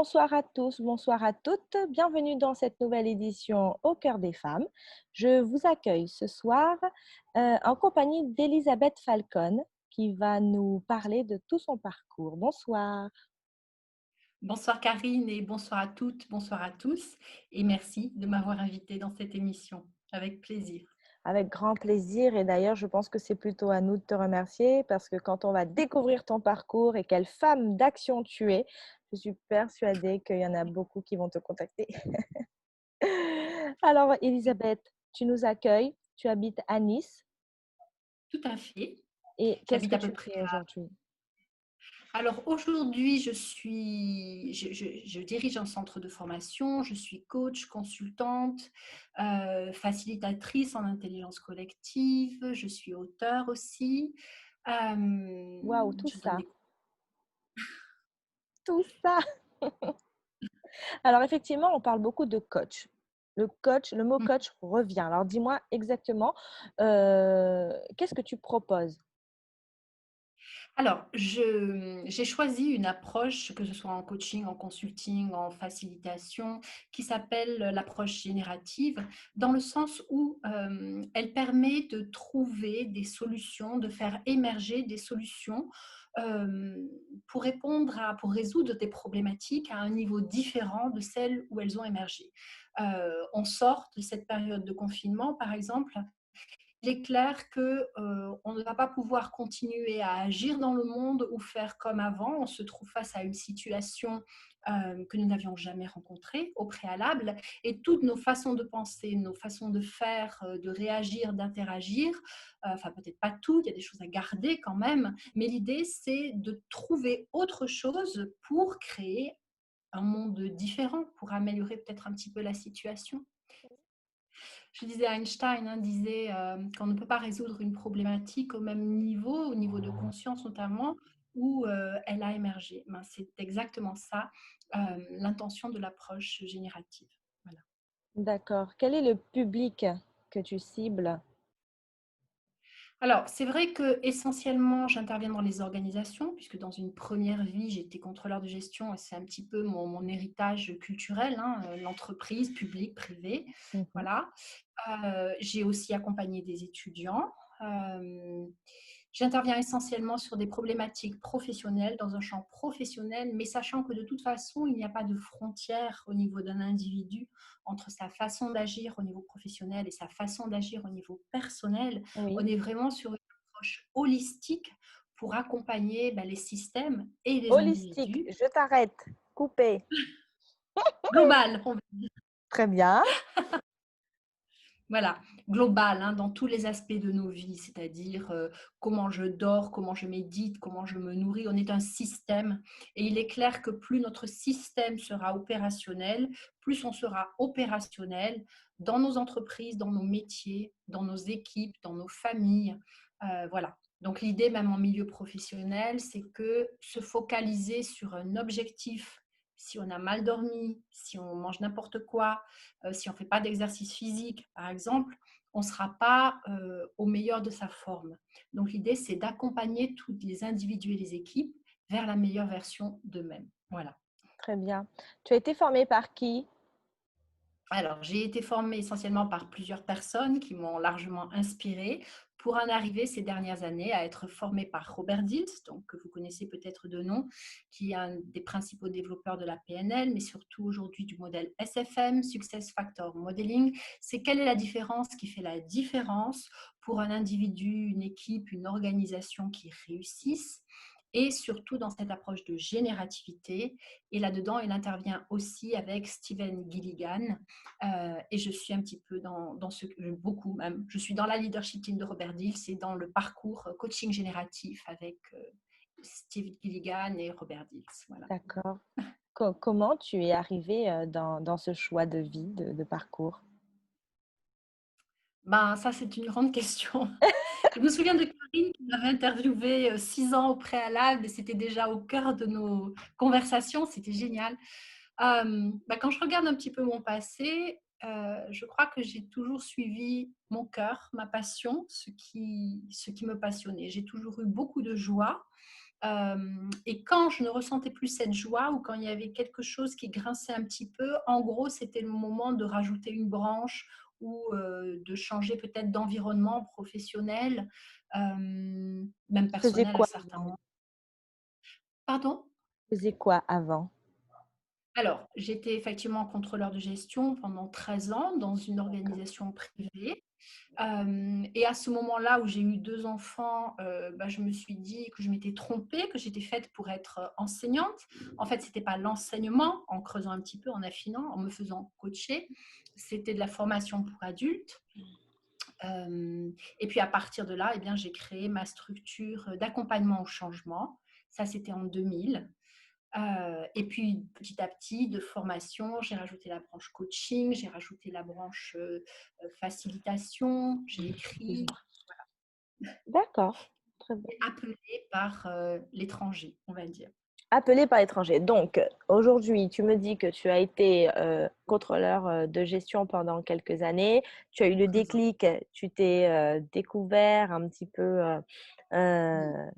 Bonsoir à tous, bonsoir à toutes. Bienvenue dans cette nouvelle édition Au cœur des femmes. Je vous accueille ce soir en compagnie d'Elisabeth Falcon qui va nous parler de tout son parcours. Bonsoir. Bonsoir Karine et bonsoir à toutes, bonsoir à tous et merci de m'avoir invitée dans cette émission. Avec plaisir. Avec grand plaisir et d'ailleurs je pense que c'est plutôt à nous de te remercier parce que quand on va découvrir ton parcours et quelle femme d'action tu es, je suis persuadée qu'il y en a beaucoup qui vont te contacter. Alors Elisabeth, tu nous accueilles, tu habites à Nice. Tout à fait. Et qu'est-ce J'habite que à peu tu près fais aujourd'hui? Alors aujourd'hui, je dirige un centre de formation, je suis coach, consultante, facilitatrice en intelligence collective, je suis auteure aussi. Waouh, tout Je donne ça, des tout ça. Alors effectivement, on parle beaucoup de coach. Le mot cours. coach revient. Alors dis-moi exactement, qu'est-ce que tu proposes? Alors, j'ai choisi une approche, que ce soit en coaching, en consulting, en facilitation, qui s'appelle l'approche générative, dans le sens où elle permet de trouver des solutions, de faire émerger des solutions euh, pour résoudre des problématiques à un niveau différent de celles où elles ont émergé. On sort de cette période de confinement, par exemple, il est clair que on ne va pas pouvoir continuer à agir dans le monde ou faire comme avant. On se trouve face à une situation que nous n'avions jamais rencontrée au préalable, et toutes nos façons de penser, nos façons de faire, de réagir, d'interagir, enfin peut-être pas tout, il y a des choses à garder quand même, mais l'idée c'est de trouver autre chose pour créer un monde différent, pour améliorer peut-être un petit peu la situation. Je disais, Einstein disait qu'on ne peut pas résoudre une problématique au niveau de conscience notamment, où elle a émergé. Ben, c'est exactement ça, l'intention de l'approche générative. Voilà. D'accord. Quel est le public que tu cibles? Alors, c'est vrai que essentiellement, j'interviens dans les organisations, puisque dans une première vie, j'étais contrôleur de gestion et c'est un petit peu mon héritage culturel, l'entreprise, publique, privée. Mhm. Voilà. J'ai aussi accompagné des étudiants. J'interviens essentiellement sur des problématiques professionnelles, dans un champ professionnel, mais sachant que de toute façon, il n'y a pas de frontière au niveau d'un individu entre sa façon d'agir au niveau professionnel et sa façon d'agir au niveau personnel. On Oui. est vraiment sur une approche holistique pour accompagner les systèmes et les Holistique, individus. je t'arrête. Coupé. Global, on va dire. Très bien. Voilà, global, dans tous les aspects de nos vies, c'est-à-dire comment je dors, comment je médite, comment je me nourris. On est un système et il est clair que plus notre système sera opérationnel, plus on sera opérationnel dans nos entreprises, dans nos métiers, dans nos équipes, dans nos familles. Voilà. Donc l'idée, même en milieu professionnel, c'est que se focaliser sur un objectif, si on a mal dormi, si on mange n'importe quoi, si on ne fait pas d'exercice physique, par exemple, on ne sera pas au meilleur de sa forme. Donc l'idée, c'est d'accompagner tous les individus et les équipes vers la meilleure version d'eux-mêmes. Voilà. Très bien. Tu as été formée par qui? Alors, j'ai été formée essentiellement par plusieurs personnes qui m'ont largement inspirée pour en arriver ces dernières années à être formée par Robert Dills, donc, que vous connaissez peut-être de nom, qui est un des principaux développeurs de la PNL, mais surtout aujourd'hui du modèle SFM, Success Factor Modeling. C'est quelle est la différence qui fait la différence pour un individu, une équipe, une organisation qui réussissent, et surtout dans cette approche de générativité. Et là-dedans, il intervient aussi avec Steven Gilligan, et je suis un petit peu dans ce, beaucoup même, je suis dans la leadership team de Robert Dills et dans le parcours coaching génératif avec Steve Gilligan et Robert Dills. Voilà. D'accord. Comment tu es arrivée dans ce choix de vie, de parcours? Ben, ça, c'est une grande question. Je me souviens de Karine qui m'avait interviewé 6 ans au préalable et c'était déjà au cœur de nos conversations. C'était génial. Quand je regarde un petit peu mon passé, je crois que j'ai toujours suivi mon cœur, ma passion, ce qui me passionnait. J'ai toujours eu beaucoup de joie Et quand je ne ressentais plus cette joie ou quand il y avait quelque chose qui grinçait un petit peu, en gros, c'était le moment de rajouter une branche ou de changer peut-être d'environnement professionnel, même Tu faisais personnel à quoi certains avant? moments. Pardon? Tu faisais quoi avant? Alors, j'étais effectivement contrôleur de gestion pendant 13 ans dans une D'accord. organisation privée. Et à ce moment-là où j'ai eu 2 enfants, bah, je me suis dit que je m'étais trompée, que j'étais faite pour être, enseignante. En fait, c'était pas l'enseignement, en creusant un petit peu, en affinant, en me faisant coacher, c'était de la formation pour adultes. Et puis à partir de là, eh bien, j'ai créé ma structure, d'accompagnement au changement. Ça, c'était en 2000. Et puis petit à petit, de formation, j'ai rajouté la branche coaching, j'ai rajouté la branche, facilitation, j'ai écrit, Excuse-moi. D'accord, très bien. appelée par, l'étranger, on va dire. Appelé par étranger. Donc, aujourd'hui, tu me dis que tu as été contrôleur de gestion pendant quelques années. Tu as eu le 13 ans. déclic, tu t'es découvert un petit peu Mmh.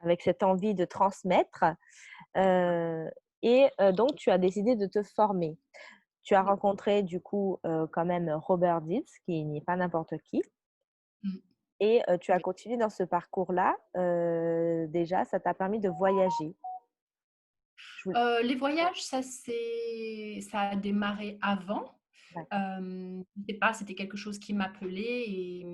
avec cette envie de transmettre. euh, et donc, tu as décidé de te former. Tu as Oui. rencontré du coup quand même Robert Dills, qui n'est pas n'importe qui. Mmh. Et tu as Oui. continué dans ce parcours-là. Déjà, ça t'a permis de voyager. Je voulais- Les voyages, ça a démarré avant. D'accord. Je sais pas, c'était quelque chose qui m'appelait et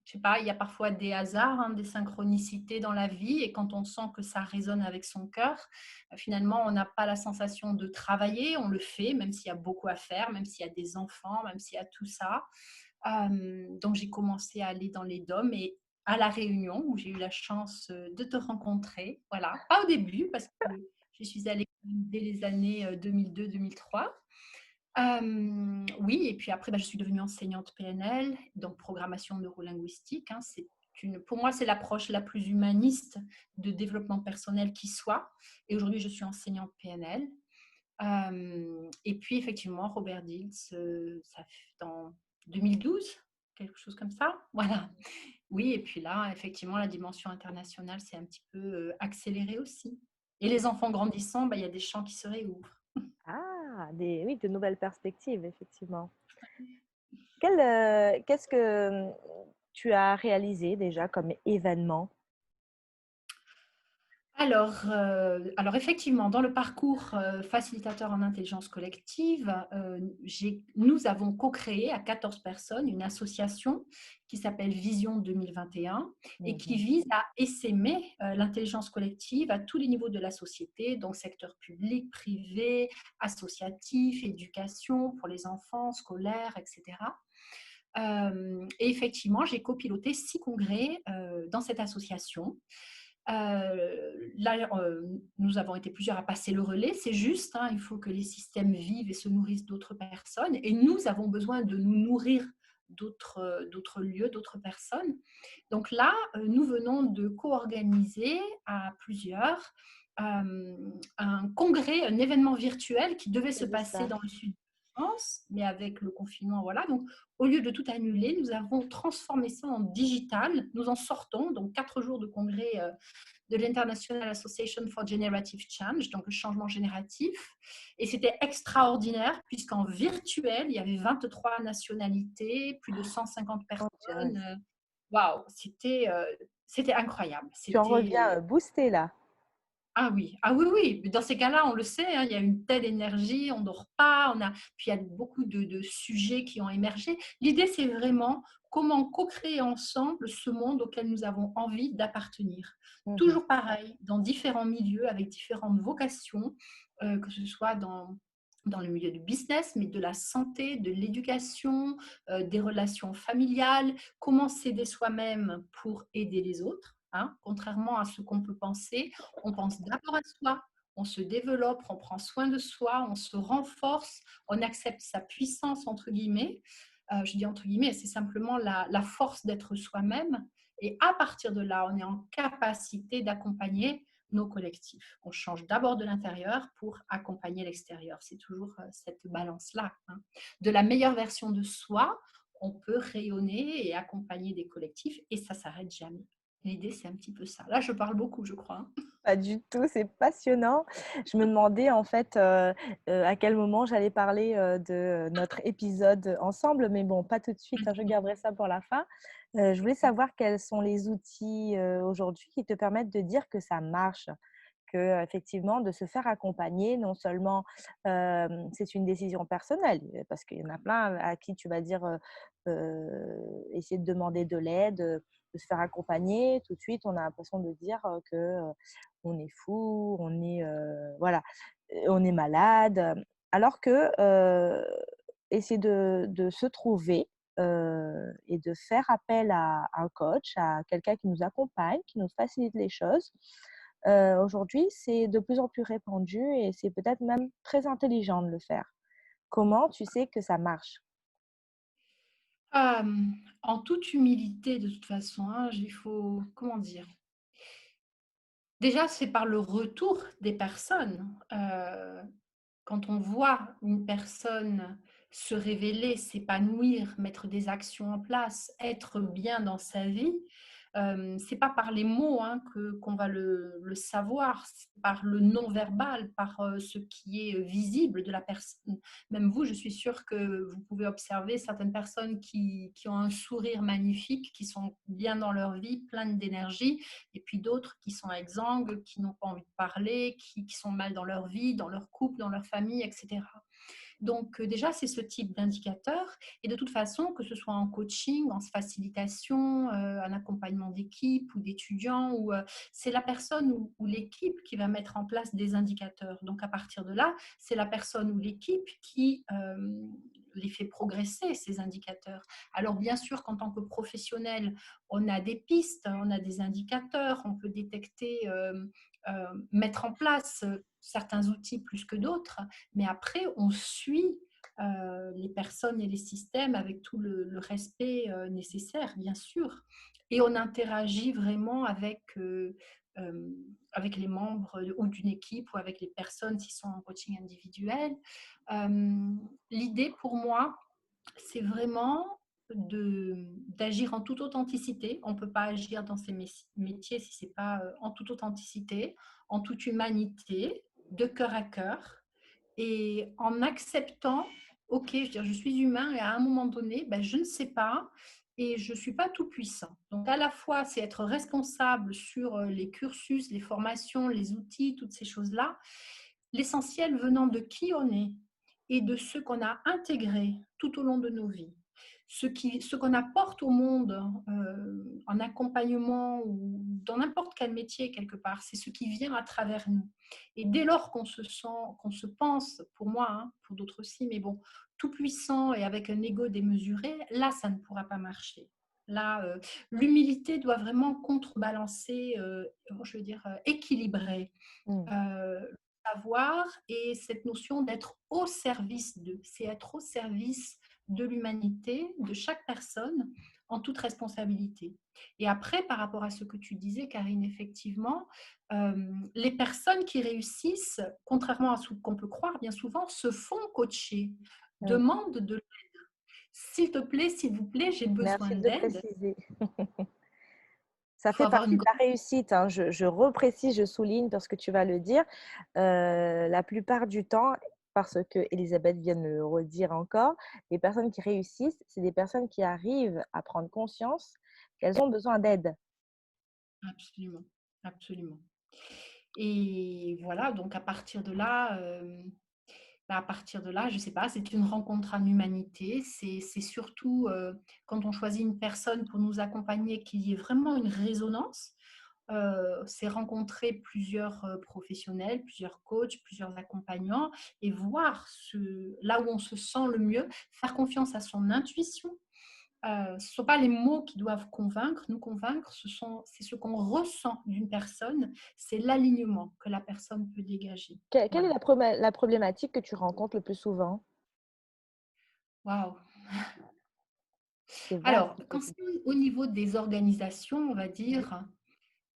je sais pas, il y a parfois des hasards, hein, des synchronicités dans la vie et quand on sent que ça résonne avec son cœur, finalement, on n'a pas la sensation de travailler, on le fait, même s'il y a beaucoup à faire, même s'il y a des enfants, même s'il y a tout ça. Donc j'ai commencé à aller dans les DOM et à La Réunion où j'ai eu la chance, de te rencontrer. Voilà, pas au début parce que je suis allée dès les années, 2002-2003. Oui et puis après, bah, je suis devenue enseignante PNL, donc programmation neurolinguistique, hein. Pour moi, c'est l'approche la plus humaniste de développement personnel qui soit et aujourd'hui, je suis enseignante PNL. Et puis effectivement, Robert Dills, ça fait en 2012, quelque chose comme ça. Voilà. Oui, et puis là, effectivement, la dimension internationale s'est un petit peu accélérée aussi. Et les enfants grandissant, bah, il y a des champs qui se réouvrent. Ah, oui, de nouvelles perspectives, effectivement. Qu'est-ce que tu as réalisé déjà comme événement? Alors effectivement, dans le parcours, facilitateur en intelligence collective, nous avons co-créé à 14 personnes une association qui s'appelle Vision 2021 et qui Mhm. vise à essaimer, l'intelligence collective à tous les niveaux de la société, donc secteur public, privé, associatif, éducation pour les enfants, scolaire et cetera. Et effectivement, j'ai copiloté 6 congrès, dans cette association. Là, nous avons été plusieurs à passer le relais, c'est juste, hein, il faut que les systèmes vivent et se nourrissent d'autres personnes et nous avons besoin de nous nourrir d'autres lieux, d'autres personnes. Donc là, nous venons de co-organiser à plusieurs un congrès, un événement virtuel qui devait J'ai se vu passer ça. dans le sud de France, mais avec le confinement, voilà. Donc, au lieu de tout annuler, nous avons transformé ça en digital. Nous en sortons, donc 4 jours de congrès de l'International Association for Generative Change, donc le changement génératif. Et c'était extraordinaire, puisqu'en virtuel, il y avait 23 nationalités, plus de 150 Oh, purée. personnes. Waouh, c'était incroyable. Tu en reviens C'était boosté là. ah oui, ah oui, oui. Mais dans ces cas-là, on le sait, hein, il y a une telle énergie, on ne dort pas, puis il y a beaucoup de sujets qui ont émergé. L'idée, c'est vraiment comment co-créer ensemble ce monde auquel nous avons envie d'appartenir. Mhm. Toujours pareil, dans différents milieux, avec différentes vocations, que ce soit dans le milieu du business, mais de la santé, de l'éducation, des relations familiales, comment s'aider soi-même pour aider les autres. Hein, contrairement à ce qu'on peut penser, on pense d'abord à soi, on se développe, on prend soin de soi, on se renforce, on accepte sa puissance, entre guillemets. Je dis entre guillemets, c'est simplement la force d'être soi-même. Et à partir de là, on est en capacité d'accompagner nos collectifs. On change d'abord de l'intérieur pour accompagner l'extérieur. C'est toujours cette balance-là. Hein. De la meilleure version de soi, on peut rayonner et accompagner des collectifs et ça ne s'arrête jamais. L'idée, c'est un petit peu ça. Là, je parle beaucoup, je crois, hein. Pas du tout, c'est passionnant. Je me demandais en fait, à quel moment j'allais parler, de notre épisode ensemble, mais bon, pas tout de suite, hein, je garderai ça pour la fin. Je voulais savoir quels sont les outils, aujourd'hui qui te permettent de dire que ça marche? Que effectivement de se faire accompagner, non seulement, c'est une décision personnelle, parce qu'il y en a plein à qui tu vas dire, essayer de demander de l'aide, de se faire accompagner. Tout de suite, on a l'impression de dire, que, on est fou, on est, voilà, on est malade, alors que, essayer de se trouver, et de faire appel à un coach, à quelqu'un qui nous accompagne, qui nous facilite les choses. Aujourd'hui, c'est de plus en plus répandu et c'est peut-être même très intelligent de le faire. Comment tu sais que ça marche? En toute humilité, de toute façon, hein, il faut, comment dire? Déjà, c'est par le retour des personnes. Quand on voit une personne se révéler, s'épanouir, mettre des actions en place, être bien dans sa vie, c'est pas par les mots, hein, qu'on va le savoir, c'est par le non-verbal, par, ce qui est, visible de la personne. Même vous, je suis sûre que vous pouvez observer certaines personnes qui ont un sourire magnifique, qui sont bien dans leur vie, pleines d'énergie, et puis d'autres qui sont exsangues, qui n'ont pas envie de parler, qui sont mal dans leur vie, dans leur couple, dans leur famille, etc. Donc déjà, c'est ce type d'indicateur. Et de toute façon, que ce soit en coaching, en facilitation, un accompagnement d'équipe ou d'étudiants, c'est la personne ou l'équipe qui va mettre en place des indicateurs. Donc à partir de là, c'est la personne ou l'équipe qui les fait progresser, ces indicateurs. Alors bien sûr qu'en tant que professionnel, on a des pistes, on a des indicateurs, on peut détecter, mettre en place certains outils plus que d'autres, mais après, on suit les personnes et les systèmes avec tout le respect nécessaire, bien sûr. Et on interagit vraiment euh, avec les membres ou d'une équipe ou avec les personnes qui sont en coaching individuel. L'idée pour moi, c'est vraiment d'agir en toute authenticité. On ne peut pas agir dans ces métiers si ce n'est pas en toute authenticité, en toute humanité, de cœur à cœur, et en acceptant, ok, je veux dire, je suis humain et à un moment donné, ben, je ne sais pas et je ne suis pas tout puissant. Donc à la fois, c'est être responsable sur les cursus, les formations, les outils, toutes ces choses-là, l'essentiel venant de qui on est et de ce qu'on a intégré tout au long de nos vies. Ce qu'on apporte au monde en accompagnement ou dans n'importe quel métier quelque part, c'est ce qui vient à travers nous. Et dès lors qu'on se sent, qu'on se pense, pour moi, hein, pour d'autres aussi, mais bon, tout puissant et avec un ego démesuré, là, ça ne pourra pas marcher. Là, l'humilité doit vraiment contrebalancer, je veux dire, équilibrer Mmh. le savoir et cette notion d'être au service d'eux. C'est être au service de l'humanité, de chaque personne, en toute responsabilité. Et après, par rapport à ce que tu disais, Karine, effectivement, les personnes qui réussissent, contrairement à ce qu'on peut croire bien souvent, se font coacher, Oui, demandent de s'il te plaît, s'il vous plaît, j'ai besoin merci de d'aide. préciser. Ça Il faut fait avoir partie une de la réussite, hein. Je reprécise, je souligne parce que tu vas le dire. La plupart du temps, parce que Elisabeth vient de le redire encore, les personnes qui réussissent, c'est des personnes qui arrivent à prendre conscience qu'elles ont besoin d'aide. absolument, absolument. Et voilà, donc à partir de là, à partir de là, je ne sais pas, c'est une rencontre en humanité. C'est surtout quand on choisit une personne pour nous accompagner qu'il y ait vraiment une résonance. C'est rencontrer plusieurs professionnels, plusieurs coachs, plusieurs accompagnants et voir là où on se sent le mieux, faire confiance à son intuition. Ce ne sont pas les mots qui doivent nous convaincre, c'est ce qu'on ressent d'une personne, c'est l'alignement que la personne peut dégager. Quelle est Voilà. la problématique que tu rencontres le plus souvent? Waouh. C'est vaste Alors, quand comme c'est au niveau des organisations, on va mmh. dire,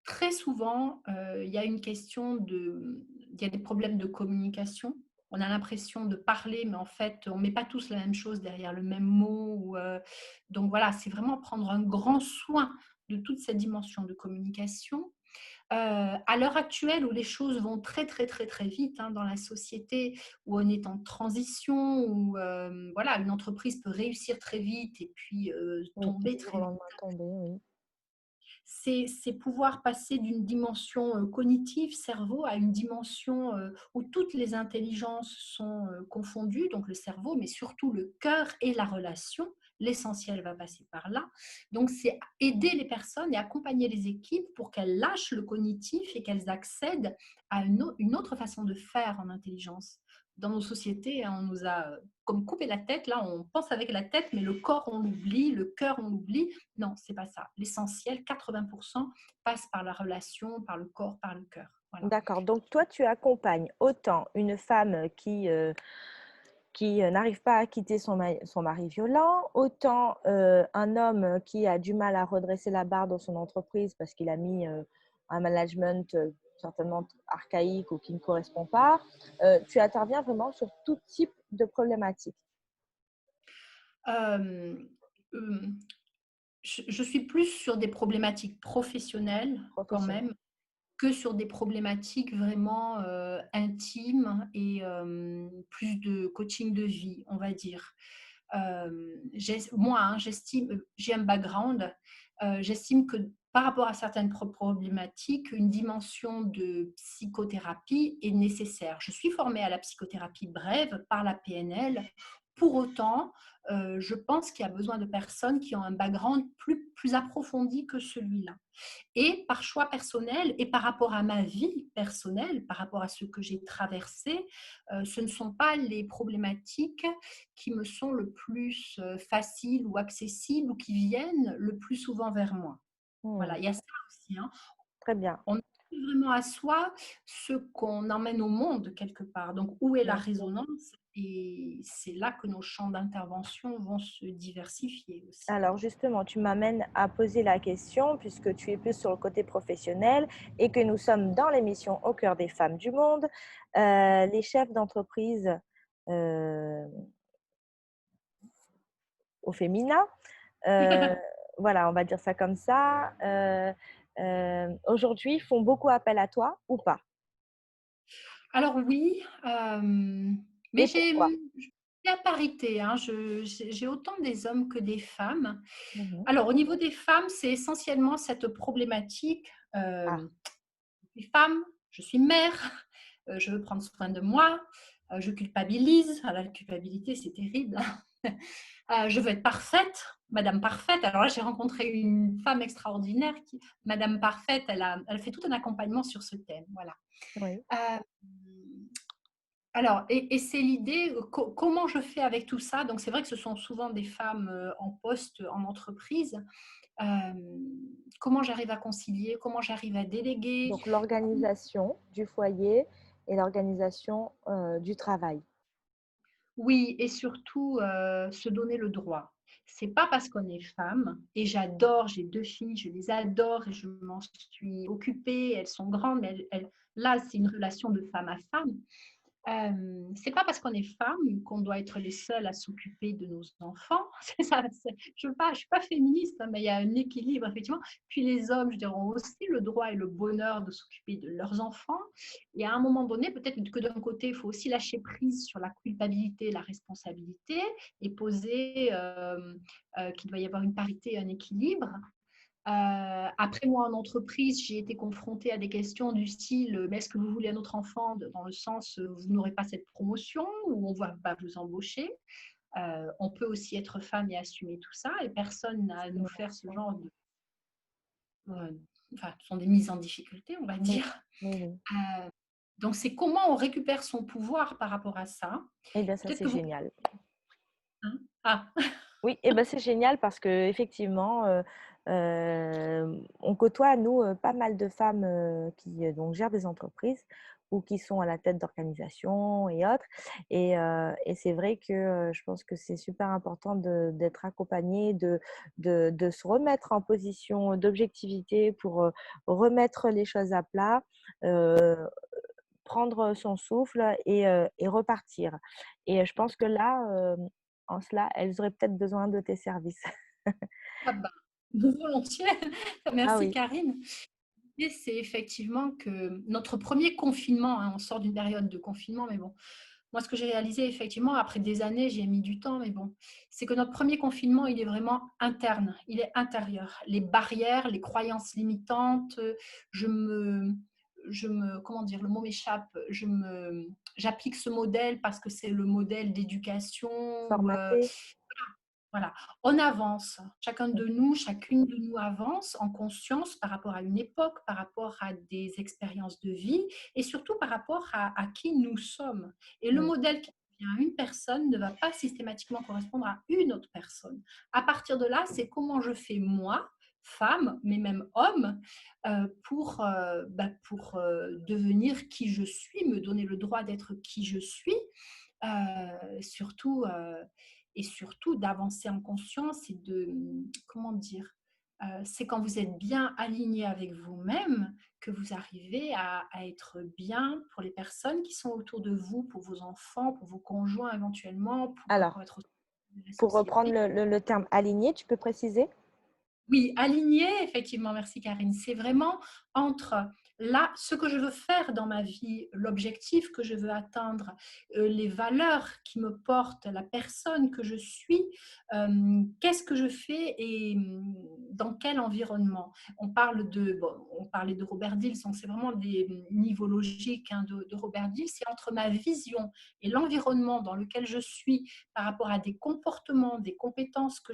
très souvent, il y a une question il y a des problèmes de communication. On a l'impression de parler, mais en fait, on ne met pas tous la même chose derrière le même mot. Donc voilà, c'est vraiment prendre un grand soin de toute cette dimension de communication. À l'heure actuelle où les choses vont très, très, très, très vite, hein, dans la société, où on est en transition, où, voilà, une entreprise peut réussir très vite et puis, Oui, tomber du jour au très vite. lendemain tomber, oui. C'est pouvoir passer d'une dimension, cognitive, cerveau, à une dimension, où toutes les intelligences sont, confondues, donc le cerveau, mais surtout le cœur et la relation. L'essentiel va passer par là. Donc c'est aider les personnes et accompagner les équipes pour qu'elles lâchent le cognitif et qu'elles accèdent à une autre façon de faire en intelligence. Dans nos sociétés, hein, on nous a, comme coupé la tête, là, on pense avec la tête, mais le corps, on l'oublie, le cœur, on l'oublie. Non, c'est pas ça. L'essentiel, 80%, passe par la relation, par le corps, par le cœur. Voilà. D'accord. Donc, toi, tu accompagnes autant une femme qui n'arrive pas à quitter son mari violent, autant un homme qui a du mal à redresser la barre dans son entreprise parce qu'il a mis un management certainement archaïque ou qui ne correspond pas. Tu interviens vraiment sur tout type de problématiques Euh, euh, je suis plus sur des problématiques professionnelles quand professionnelles. même que sur des problématiques vraiment intimes et plus de coaching de vie, on va dire. Moi, hein, j'estime, j'ai un background, j'estime que par rapport à certaines problématiques, une dimension de psychothérapie est nécessaire. Je suis formée à la psychothérapie brève par la PNL. Pour autant, je pense qu'il y a besoin de personnes qui ont un background plus approfondi que celui-là. Et par choix personnel et par rapport à ma vie personnelle, par rapport à ce que j'ai traversé, ce ne sont pas les problématiques qui me sont le plus faciles ou accessibles ou qui viennent le plus souvent vers moi. Hmm, Voilà, il y a ça aussi, hein. très bien, On a vraiment à soi ce qu'on emmène au monde quelque part. Donc, où est la bien sûr. résonance? Et c'est là que nos champs d'intervention vont se diversifier aussi. Alors justement, tu m'amènes à poser la question, puisque tu es plus sur le côté professionnel et que nous sommes dans l'émission Au cœur des femmes du monde, les chefs d'entreprise euh, au féminin, euh, voilà, on va dire ça comme ça, aujourd'hui font beaucoup appel à toi ou pas? Alors oui, Et mais pourquoi? j'ai la parité, hein, j'ai autant des hommes que des femmes. Mhm. Alors au niveau des femmes, c'est essentiellement cette problématique, Ah, je suis femme, je suis mère, je veux prendre soin de moi, je culpabilise. Ah, la culpabilité, c'est terrible. Je veux être parfaite, madame parfaite. Alors là, j'ai rencontré une femme extraordinaire qui madame parfaite, elle fait tout un accompagnement sur ce thème, voilà. oui. Heu alors et c'est l'idée, comment je fais avec tout ça? Donc c'est vrai que ce sont souvent des femmes, en poste, en entreprise. Hem, Comment j'arrive à concilier? Comment j'arrive à déléguer? Donc l'organisation du foyer et l'organisation du travail. Oui, et surtout, se donner le droit. C'est pas parce qu'on est femme, et j'adore, j'ai 2 filles, je les adore et je m'en suis occupée, elles sont grandes, mais elles là, c'est une relation de femme à femme. C'est pas parce qu'on est femme qu'on doit être les seules à s'occuper de nos enfants. C'est ça, je suis pas féministe, hein, mais il y a un équilibre effectivement. Puis les hommes, je dirais, ont aussi le droit et le bonheur de s'occuper de leurs enfants. Et à un moment donné, peut-être que d'un côté, il faut aussi lâcher prise sur la culpabilité, la responsabilité, et poser qu'il doit y avoir une parité, un équilibre. Après, moi, en entreprise, j'ai été confrontée à des questions du style, mais est-ce que vous voulez un autre enfant dans le sens, vous n'aurez pas cette promotion ou on ne va pas vous embaucher. On peut aussi être femme et assumer tout ça, et personne n'a à nous faire ce Discrimination. genre de... Enfin, ce sont des mises en difficulté, on va Oui, dire. oui, oui. Euh, donc, c'est comment on récupère son pouvoir par rapport à ça. Eh bien, ça, Peut-être c'est que vous... génial. Hein. Ah, Oui, eh ben, c'est génial parce qu'effectivement, on côtoie, nous, pas mal de femmes qui donc, gèrent des entreprises ou qui sont à la tête d'organisations et autres. Et c'est vrai que je pense que c'est super important d'être accompagné, de se remettre en position d'objectivité pour remettre les choses à plat, euh, prendre son souffle et repartir. Et je pense que là, en cela, elles auraient peut-être besoin de tes services. ah bah. Volontiers. Ah Merci oui. Karine. Et c'est effectivement que notre premier confinement, hein, on sort d'une période de confinement, mais bon, moi, ce que j'ai réalisé effectivement, après des années, j'ai mis du temps, mais bon, c'est que notre premier confinement, il est vraiment interne, il est intérieur. Les barrières, les croyances limitantes, je me, comment dire, le mot m'échappe, j'applique ce modèle parce que c'est le modèle d'éducation ou Formaté. voilà, on avance. Chacun de nous, chacune de nous avance en conscience par rapport à une époque, par rapport à des expériences de vie et surtout par rapport à qui nous sommes. Et le Mm. modèle qui convient à une personne ne va pas systématiquement correspondre à une autre personne. À partir de là, c'est comment je fais moi, femme, mais même homme, pour devenir qui je suis, me donner le droit d'être qui je suis, surtout et surtout d'avancer en conscience et de, comment dire, c'est quand vous êtes bien aligné avec vous-même que vous arrivez à être bien pour les personnes qui sont autour de vous, pour vos enfants, pour vos conjoints éventuellement, pour Alors, être dans la pour reprendre société. le terme aligné, tu peux préciser? Oui, aligné, effectivement, merci Karine. C'est vraiment entre là, ce que je veux faire dans ma vie, l'objectif que je veux atteindre, les valeurs qui me portent, la personne que je suis, qu'est-ce que je fais et dans quel environnement. On parlait de Robert Dills, donc c'est vraiment des niveaux logiques, hein, de Robert Dills. C'est entre ma vision et l'environnement dans lequel je suis par rapport à des comportements, des compétences que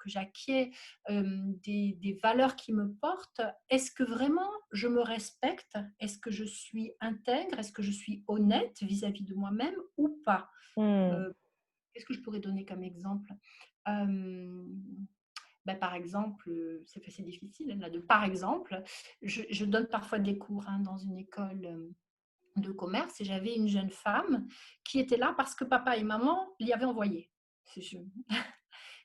j'acquiers, des valeurs qui me portent, est-ce que vraiment je me respecte? Est-ce que je suis intègre? Est-ce que je suis honnête vis-à-vis de moi-même ou pas? Hmm. euh, Qu'est-ce que je pourrais donner comme exemple? euh, Par exemple, c'est difficile là, par exemple, je donne parfois des cours, hein, dans une école de commerce et j'avais une jeune femme qui était là parce que papa et maman l'y avaient envoyée.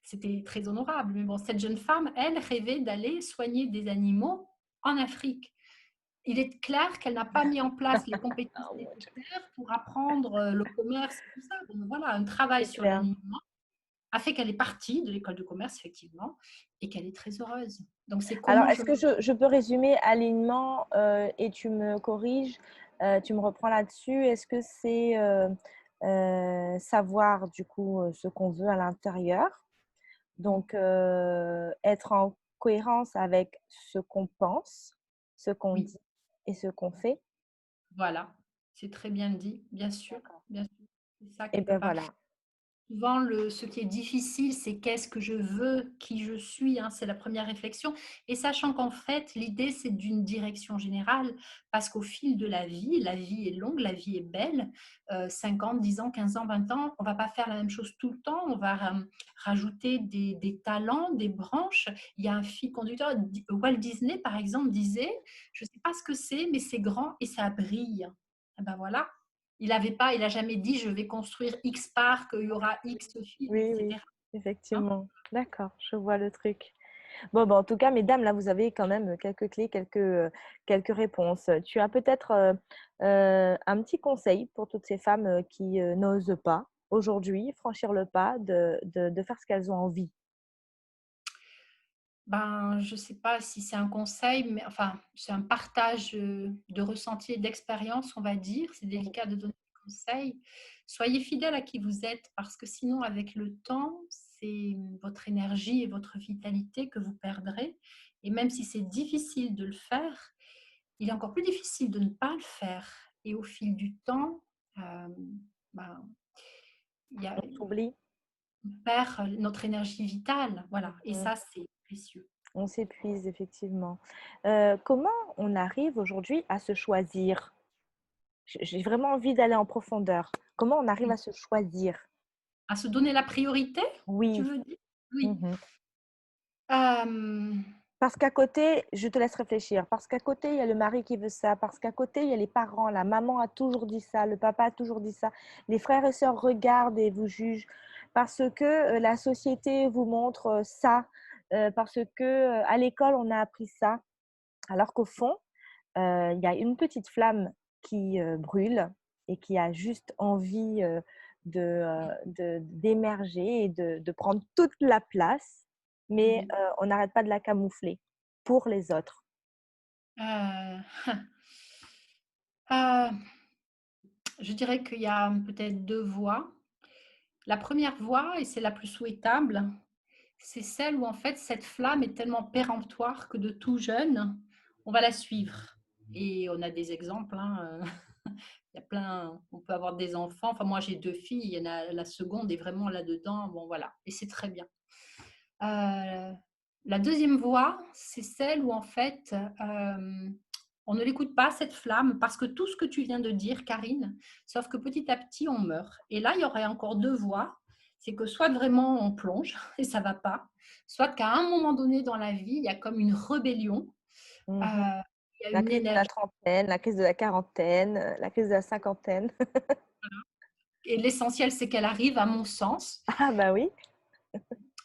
C'était très honorable. Mais bon, cette jeune femme, elle, rêvait d'aller soigner des animaux en Afrique. Il est clair qu'elle n'a pas mis en place les compétences Oh mon Dieu, nécessaires pour apprendre le commerce, tout ça. Donc voilà, un travail c'est sur clair. l'alignement a fait qu'elle est partie de l'école de commerce, effectivement, et qu'elle est très heureuse. Donc c'est Alors, comment je est-ce que me... je peux résumer alignement et tu me corriges, tu me reprends là-dessus? Est-ce que c'est savoir du coup ce qu'on veut à l'intérieur? Donc, être en cohérence avec ce qu'on pense, ce qu'on Oui, dit et ce qu'on fait. voilà, c'est très bien dit, D'accord. bien sûr. C'est ça Et quelque bien part. voilà. Souvent, ce qui est difficile, c'est qu'est-ce que je veux, qui je suis, hein, c'est la première réflexion. Et sachant qu'en fait, l'idée, c'est d'une direction générale, parce qu'au fil de la vie est longue, la vie est belle, 5 ans, 10 ans, 15 ans, 20 ans, on ne va pas faire la même chose tout le temps, on va rajouter des talents, des branches. Il y a un fil conducteur, Walt Disney, par exemple, disait, je ne sais pas ce que c'est, mais c'est grand et ça brille. Et ben voilà, il a jamais dit je vais construire X parc, il y aura X films, Oui, oui, etc. Hein. effectivement. D'accord, je vois le truc. Bon, bah, en tout cas, mesdames, là, vous avez quand même quelques clés, quelques réponses. Tu as peut-être un petit conseil pour toutes ces femmes qui n'osent pas aujourd'hui franchir le pas de faire ce qu'elles ont envie. Ben, je ne sais pas si c'est un conseil, mais enfin, c'est un partage de ressenti et d'expérience, on va dire. C'est Oui. délicat de donner des conseils. Soyez fidèle à qui vous êtes, parce que sinon, avec le temps, c'est votre énergie et votre vitalité que vous perdrez. Et même si c'est difficile de le faire, il est encore plus difficile de ne pas le faire. Et au fil du temps, euh, ben, il y a, On s'oublie, on perd notre énergie vitale. Voilà. Et mm, ça, c'est précieux. on s'épuise, effectivement. Comment on arrive aujourd'hui à se choisir? J'ai vraiment envie d'aller en profondeur. Comment on arrive à se choisir? À se donner la priorité, tu Oui. veux dire? Oui. Mhm. Hem, Parce qu'à côté, je te laisse réfléchir, parce qu'à côté, il y a le mari qui veut ça, parce qu'à côté, il y a les parents, la maman a toujours dit ça, le papa a toujours dit ça, les frères et sœurs regardent et vous jugent, parce que la société vous montre ça, parce que à l'école, on a appris ça, alors qu'au fond, il y a une petite flamme qui brûle et qui a juste envie d'émerger et de prendre toute la place. mais Oui. on n'arrête pas de la camoufler pour les autres. Heu, je dirais qu'il y a peut-être 2 voies. La première voie, et c'est la plus souhaitable, c'est celle où en fait cette flamme est tellement péremptoire que de tout jeune, on va la suivre. Et on a des exemples, hein, il y a plein, on peut avoir des enfants. Enfin, moi j'ai 2 filles, il y en a la seconde est vraiment là-dedans, bon voilà, et c'est très bien. La deuxième voie, c'est celle où en fait, on ne l'écoute pas cette flamme parce que tout ce que tu viens de dire, Karine, sauf que petit à petit on meurt. Et là, il y aurait encore 2 voies. C'est que soit vraiment on plonge et ça va pas, soit qu'à un moment donné dans la vie, il y a comme une rébellion, Mmh. il y a La une crise de la énergie trentaine, la crise de la quarantaine, la crise de la cinquantaine. et l'essentiel, c'est qu'elle arrive à mon sens. Ah bah oui.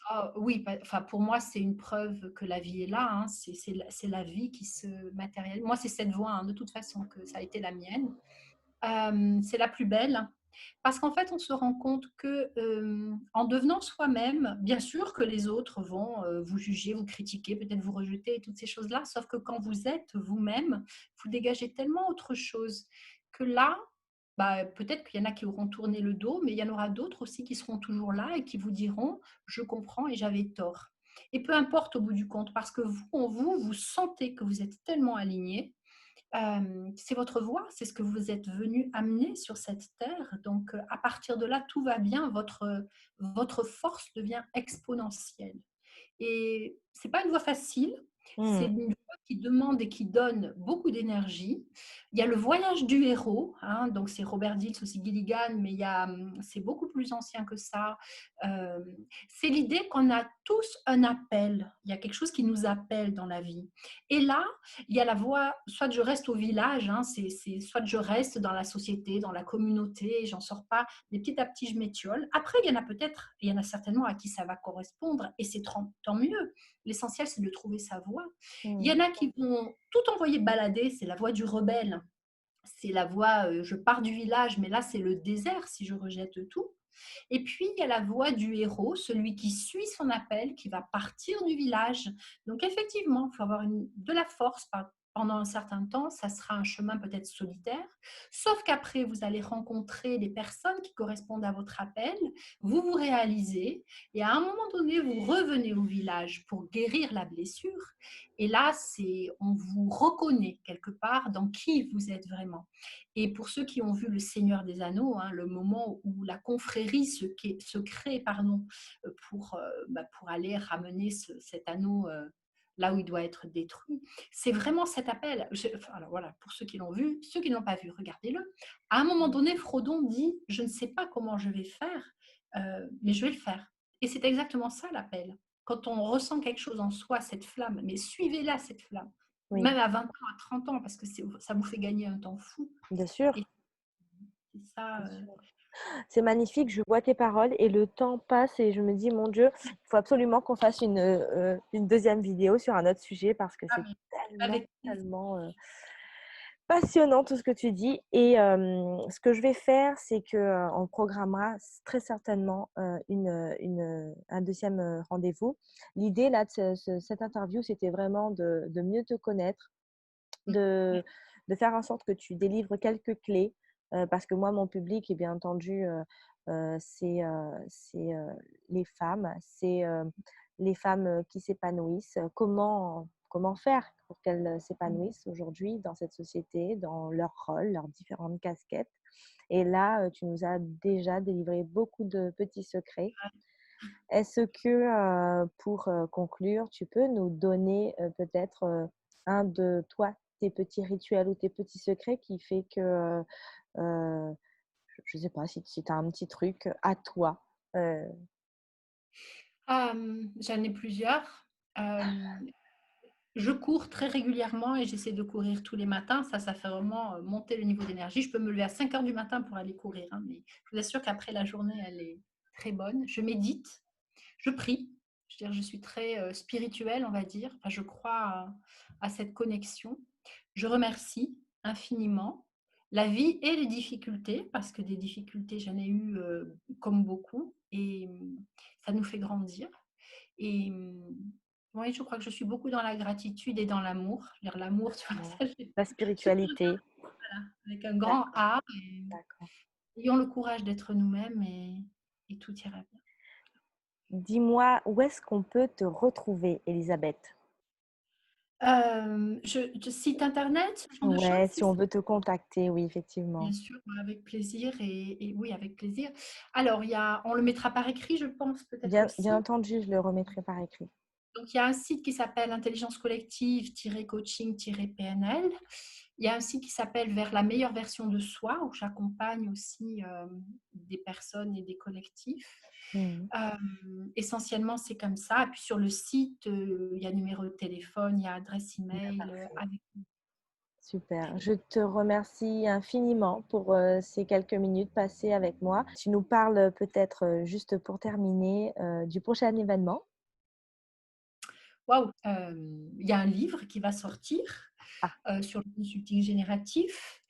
Ah oui, enfin, pour moi, c'est une preuve que la vie est là, hein. C'est la vie qui se matérialise. Moi, c'est cette voie, hein, de toute façon, que ça a été la mienne. C'est la plus belle parce qu'en fait, on se rend compte que, en devenant soi-même, bien sûr que les autres vont, vous juger, vous critiquer, peut-être vous rejeter et toutes ces choses-là, sauf que quand vous êtes vous-même, vous dégagez tellement autre chose que là, bah, peut-être qu'il y en a qui auront tourné le dos, mais il y en aura d'autres aussi qui seront toujours là et qui vous diront: «Je comprends et j'avais tort». Et peu importe au bout du compte, parce que vous, en vous, vous sentez que vous êtes tellement aligné. C'est votre voix, c'est ce que vous êtes venu amener sur cette terre. Donc, à partir de là, tout va bien. Votre force devient exponentielle. Et c'est pas une voie facile, c'est Mmh. une voie qui demande et qui donne beaucoup d'énergie. Il y a le voyage du héros, hein, donc c'est Robert Dills, aussi Gilligan, mais c'est beaucoup plus ancien que ça. Hem, c'est l'idée qu'on a tous un appel. Il y a quelque chose qui nous appelle dans la vie. Et là, il y a la voie, soit je reste au village, hein, soit je reste dans la société, dans la communauté, j'en sors pas, mais petit à petit, je m'étiole. Après, il y en a certainement à qui ça va correspondre et c'est tant mieux. L'essentiel, c'est de trouver sa voie. Il y Mmh. en a qui vont tout envoyer balader, c'est la voie du rebelle. C'est la voie, je pars du village, mais là, c'est le désert si je rejette tout. Et puis, il y a la voie du héros, celui qui suit son appel, qui va partir du village. Donc, effectivement, il faut avoir de la force pendant un certain temps. Ça sera un chemin peut-être solitaire. Sauf qu'après, vous allez rencontrer des personnes qui correspondent à votre appel. Vous vous réalisez. Et à un moment donné, vous revenez au village pour guérir la blessure. Et là, on vous reconnaît quelque part dans qui vous êtes vraiment. Et pour ceux qui ont vu Le Seigneur des Anneaux, hein, le moment où la confrérie se crée, pardon, pour aller ramener cet anneau là où il doit être détruit, c'est vraiment cet appel. Enfin, alors voilà, pour ceux qui l'ont vu, ceux qui ne l'ont pas vu, regardez-le. À un moment donné, Frodon dit: «Je ne sais pas comment je vais faire, mais je vais le faire». Et c'est exactement ça l'appel. Quand on ressent quelque chose en soi, cette flamme, mais suivez-la, cette flamme, Oui, même à 20 ans, à 30 ans, parce que ça vous fait gagner un temps fou. bien sûr, Et c'est ça, bien sûr. C'est magnifique, je vois tes paroles et le temps passe et je me dis: «Mon Dieu, il faut absolument qu'on fasse une 2e vidéo sur un autre sujet parce que ah c'est mais tellement, avec plaisir. tellement, passionnant tout ce que tu dis et ce que je vais faire, c'est que, on programmera très certainement, un 2e, rendez-vous. L'idée là de cette interview, c'était vraiment de mieux te connaître, Mmh, de faire en sorte que tu délivres quelques clés, parce que moi, mon public est bien entendu, les femmes, les femmes, qui s'épanouissent. Comment faire pour qu'elles, mmh. s'épanouissent aujourd'hui dans cette société, dans leur rôle, leurs différentes casquettes et là, tu nous as déjà délivré beaucoup de petits secrets. Est-ce que, pour, conclure, tu peux nous donner, peut-être, un de toi, tes petits rituels ou tes petits secrets qui fait que, je ne sais pas si tu as un petit truc à toi? Heu, J'en ai plusieurs. Hem, je cours très régulièrement et j'essaie de courir tous les matins. Ça fait vraiment, monter le niveau d'énergie. Je peux me lever à 5 heures du matin pour aller courir, hein, mais je vous assure qu'après la journée, elle est très bonne. Je médite, je prie. Je veux dire, je suis très, spirituelle, on va dire. Enfin, je crois à cette connexion. Je remercie infiniment la vie et les difficultés, parce que des difficultés, j'en ai eu, comme beaucoup et ça nous fait grandir. Et ouais, je crois que je suis beaucoup dans la gratitude et dans l'amour. Je veux dire l'amour, tu vois? Ouais. Ça, j'ai La j'ai toujours spiritualité. voilà, avec un grand D'accord, A et d'accord. ayons le courage d'être nous-mêmes et tout ira bien. Dis-moi, où est-ce qu'on peut te retrouver, Elisabeth? Site internet, ce genre de choses, Ouais, c'est si on ça? veut te contacter, oui, Bien effectivement. sûr, avec plaisir et oui, avec plaisir. Alors il y a on le mettra par écrit, je pense, peut-être Bien aussi. entendu, je le remettrai par écrit. Donc, il y a un site qui s'appelle intelligence collective-coaching-PNL. Il y a un site qui s'appelle Vers la meilleure version de soi, où j'accompagne aussi des personnes et des collectifs. Mmh. Essentiellement, c'est comme ça. Et puis sur le site, il y a numéro de téléphone, il y a adresse Bah, email parfait. avec Super. Je te remercie infiniment pour, ces quelques minutes passées avec moi. Tu nous parles peut-être, juste pour terminer, du prochain événement? waouh, il y a un livre qui va sortir Ah, sur le consulting génératif.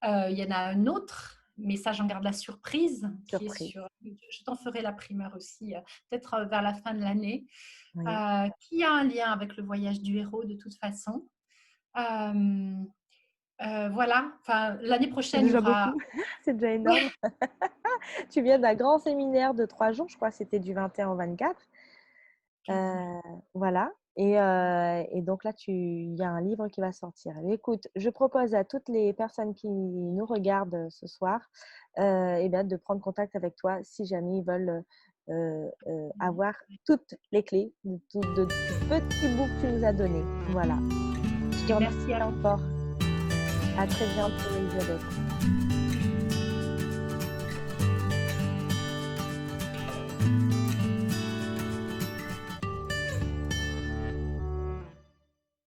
Il y en a un autre, mais ça, j'en garde la surprise, qui est surprise. sur. Je t'en ferai la primeur aussi, peut-être vers la fin de l'année, Oui. qui a un lien avec le voyage du héros de toute façon. Euh, voilà, enfin, l'année C'est prochaine, il y déjà aura. beaucoup, c'est déjà Ouais, énorme. Tu viens d'un grand séminaire de 3 jours, je crois que c'était du 21 au 24. quasiment. Voilà et donc là, il y a un livre qui va sortir. Écoute, je propose à toutes les personnes qui nous regardent, ce soir, et bien de prendre contact avec toi si jamais ils veulent, avoir toutes les clés du petit bout que tu nous as donné. Voilà. Je te Et remercie merci à encore. À très bientôt, Elisabeth.